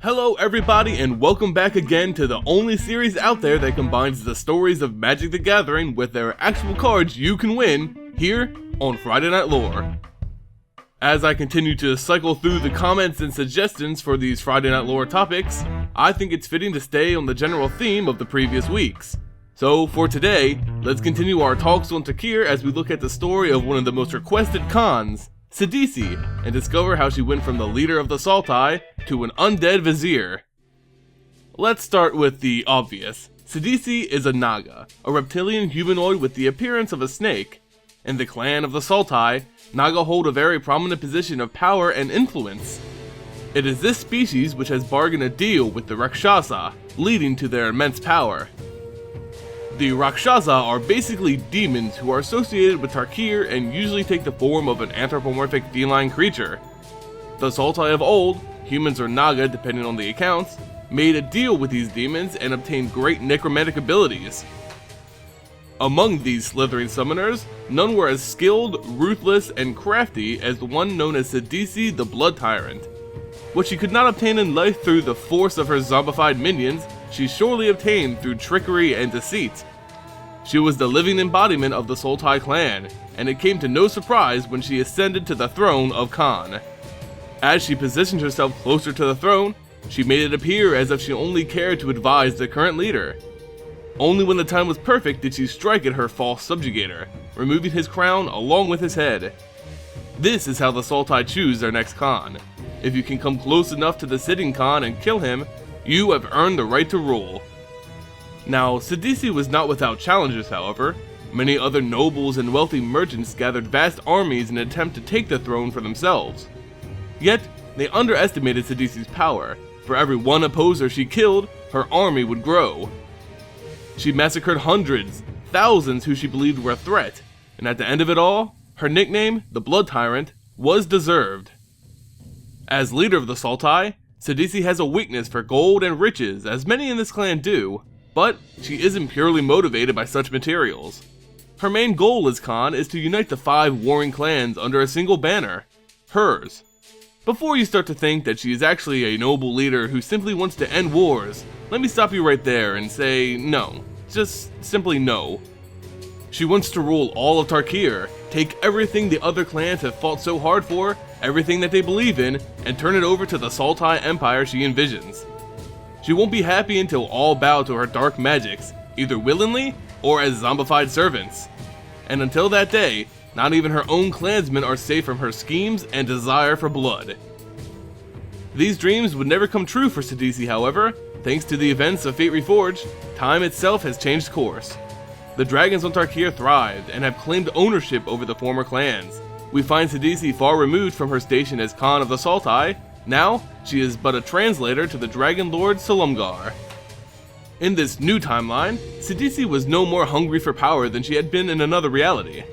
Hello everybody and welcome back again to the only series out there that combines the stories of Magic the Gathering with their actual cards you can win, here on Friday Night Lore. As I continue to cycle through the comments and suggestions for these Friday Night Lore topics, I think it's fitting to stay on the general theme of the previous weeks. So for today, let's continue our talks on Tarkir as we look at the story of one of the most requested Khans, Sidisi, and discover how she went from the leader of the Sultai to an Undead Vizier. Let's start with the obvious. Sidisi is a Naga, a reptilian humanoid with the appearance of a snake. In the clan of the Sultai, Naga hold a very prominent position of power and influence. It is this species which has bargained a deal with the Rakshasa, leading to their immense power. The Rakshasa are basically demons who are associated with Tarkir and usually take the form of an anthropomorphic feline creature. The Sultai of old, humans or Naga depending on the accounts, made a deal with these demons and obtained great necromantic abilities. Among these slithering summoners, none were as skilled, ruthless, and crafty as the one known as Sidisi the Blood Tyrant. What she could not obtain in life through the force of her zombified minions, she surely obtained through trickery and deceit. She was the living embodiment of the Sultai clan, and it came to no surprise when she ascended to the throne of Khan. As she positioned herself closer to the throne, she made it appear as if she only cared to advise the current leader. Only when the time was perfect did she strike at her false subjugator, removing his crown along with his head. This is how the Sultai choose their next Khan. If you can come close enough to the sitting Khan and kill him, you have earned the right to rule. Now, Sidisi was not without challenges, however. Many other nobles and wealthy merchants gathered vast armies in an attempt to take the throne for themselves. Yet, they underestimated Sidisi's power. For every one opposer she killed, her army would grow. She massacred hundreds, thousands who she believed were a threat, and at the end of it all, her nickname, the Blood Tyrant, was deserved. As leader of the Sultai, Sidisi has a weakness for gold and riches, as many in this clan do, but she isn't purely motivated by such materials. Her main goal as Khan is to unite the 5 warring clans under a single banner, hers. Before you start to think that she is actually a noble leader who simply wants to end wars, let me stop you right there and say no, just simply no. She wants to rule all of Tarkir, take everything the other clans have fought so hard for, everything that they believe in, and turn it over to the Sultai Empire she envisions. She won't be happy until all bow to her dark magics, either willingly or as zombified servants. And until that day, not even her own clansmen are safe from her schemes and desire for blood. These dreams would never come true for Sidisi, however. Thanks to the events of Fate Reforged, time itself has changed course. The dragons on Tarkir thrived and have claimed ownership over the former clans. We find Sidisi far removed from her station as Khan of the Sultai. Now, she is but a translator to the Dragonlord Silumgar. In this new timeline, Sidisi was no more hungry for power than she had been in another reality.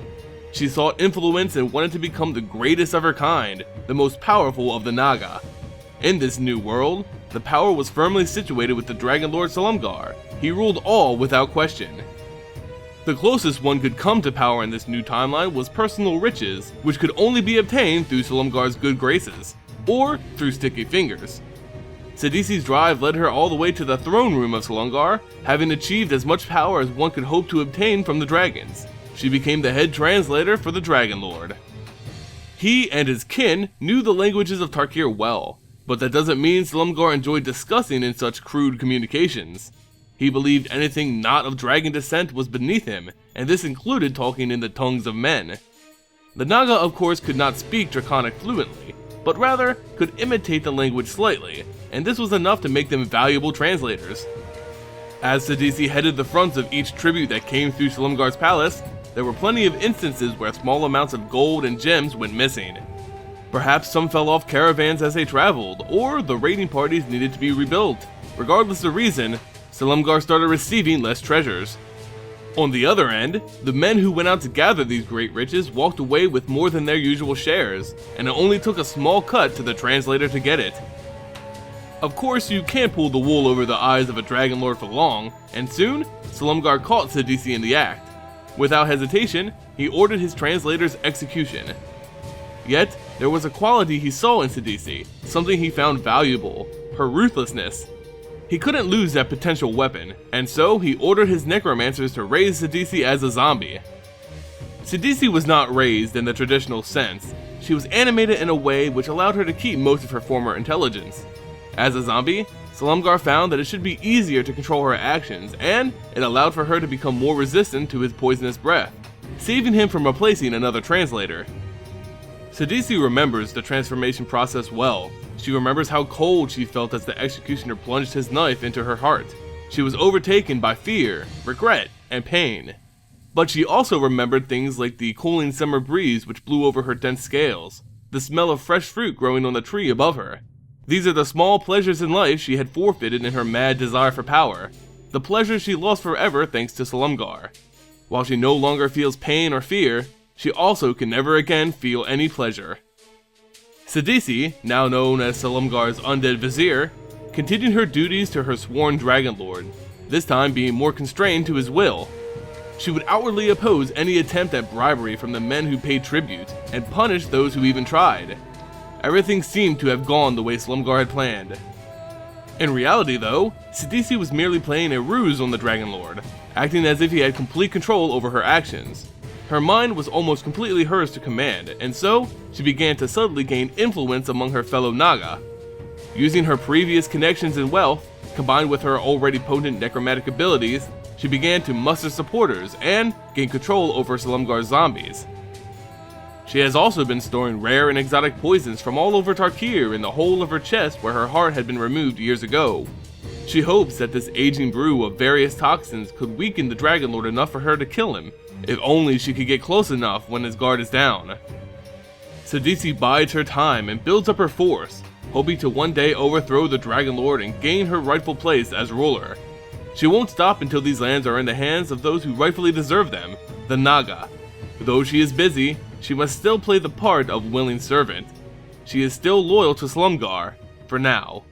She sought influence and wanted to become the greatest of her kind, the most powerful of the Naga. In this new world, the power was firmly situated with the Dragonlord Silumgar. He ruled all without question. The closest one could come to power in this new timeline was personal riches, which could only be obtained through Silumgar's good graces, or through sticky fingers. Sidisi's drive led her all the way to the throne room of Silumgar, having achieved as much power as one could hope to obtain from the dragons. She became the head translator for the Dragonlord. He and his kin knew the languages of Tarkir well, but that doesn't mean Silumgar enjoyed discussing in such crude communications. He believed anything not of dragon descent was beneath him, and this included talking in the tongues of men. The Naga of course could not speak Draconic fluently, but rather could imitate the language slightly, and this was enough to make them valuable translators. As Sidisi headed the fronts of each tribute that came through Silumgar's palace, there were plenty of instances where small amounts of gold and gems went missing. Perhaps some fell off caravans as they traveled, or the raiding parties needed to be rebuilt. Regardless of reason, Silumgar started receiving less treasures. On the other end, the men who went out to gather these great riches walked away with more than their usual shares, and it only took a small cut to the translator to get it. Of course, you can't pull the wool over the eyes of a Dragonlord for long, and soon, Silumgar caught Sidisi in the act. Without hesitation, he ordered his translator's execution. Yet, there was a quality he saw in Sidisi, something he found valuable: her ruthlessness. He couldn't lose that potential weapon, and so he ordered his necromancers to raise Sidisi as a zombie. Sidisi was not raised in the traditional sense. She was animated in a way which allowed her to keep most of her former intelligence. As a zombie, Silumgar found that it should be easier to control her actions, and it allowed for her to become more resistant to his poisonous breath, saving him from replacing another translator. Sidisi remembers the transformation process well. She remembers how cold she felt as the executioner plunged his knife into her heart. She was overtaken by fear, regret, and pain. But she also remembered things like the cooling summer breeze which blew over her dense scales, the smell of fresh fruit growing on the tree above her. These are the small pleasures in life she had forfeited in her mad desire for power, the pleasures she lost forever thanks to Silumgar. While she no longer feels pain or fear, she also can never again feel any pleasure. Sidisi, now known as Silumgar's Undead Vizier, continued her duties to her sworn Dragonlord, this time being more constrained to his will. She would outwardly oppose any attempt at bribery from the men who paid tribute, and punish those who even tried. Everything seemed to have gone the way Silumgar had planned. In reality though, Sidisi was merely playing a ruse on the Dragonlord, acting as if he had complete control over her actions. Her mind was almost completely hers to command, and so she began to subtly gain influence among her fellow Naga. Using her previous connections and wealth, combined with her already potent necromantic abilities, she began to muster supporters and gain control over Silumgar's zombies. She has also been storing rare and exotic poisons from all over Tarkir in the hole of her chest where her heart had been removed years ago. She hopes that this aging brew of various toxins could weaken the Dragonlord enough for her to kill him, if only she could get close enough when his guard is down. Sidisi bides her time and builds up her force, hoping to one day overthrow the Dragonlord and gain her rightful place as ruler. She won't stop until these lands are in the hands of those who rightfully deserve them, the Naga. Though she is busy, she must still play the part of willing servant. She is still loyal to Silumgar, for now.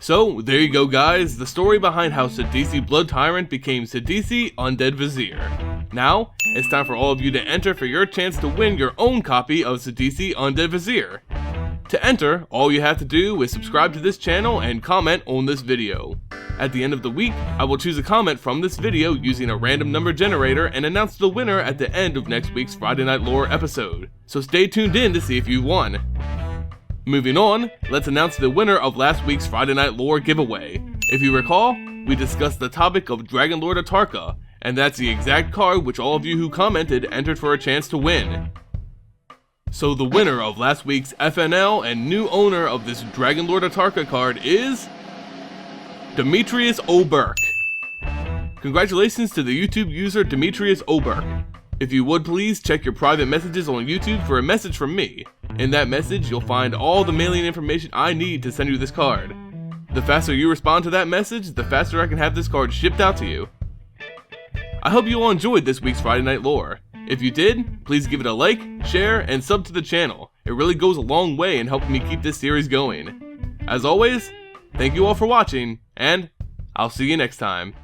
So, there you go guys, the story behind how Sidisi Blood Tyrant became Sidisi Undead Vizier. Now, it's time for all of you to enter for your chance to win your own copy of Sidisi Undead Vizier. To enter, all you have to do is subscribe to this channel and comment on this video. At the end of the week, I will choose a comment from this video using a random number generator and announce the winner at the end of next week's Friday Night Lore episode, so stay tuned in to see if you won. Moving on, let's announce the winner of last week's Friday Night Lore giveaway. If you recall, we discussed the topic of Dragonlord Atarka, and that's the exact card which all of you who commented entered for a chance to win. So the winner of last week's FNL and new owner of this Dragonlord Atarka card is Demetries Oberc. Congratulations to the YouTube user Demetries Oberc. If you would please check your private messages on YouTube for a message from me. In that message you'll find all the mailing information I need to send you this card. The faster you respond to that message, the faster I can have this card shipped out to you. I hope you all enjoyed this week's Friday Night Lore. If you did, please give it a like, share, and sub to the channel. It really goes a long way in helping me keep this series going. As always, thank you all for watching, and I'll see you next time.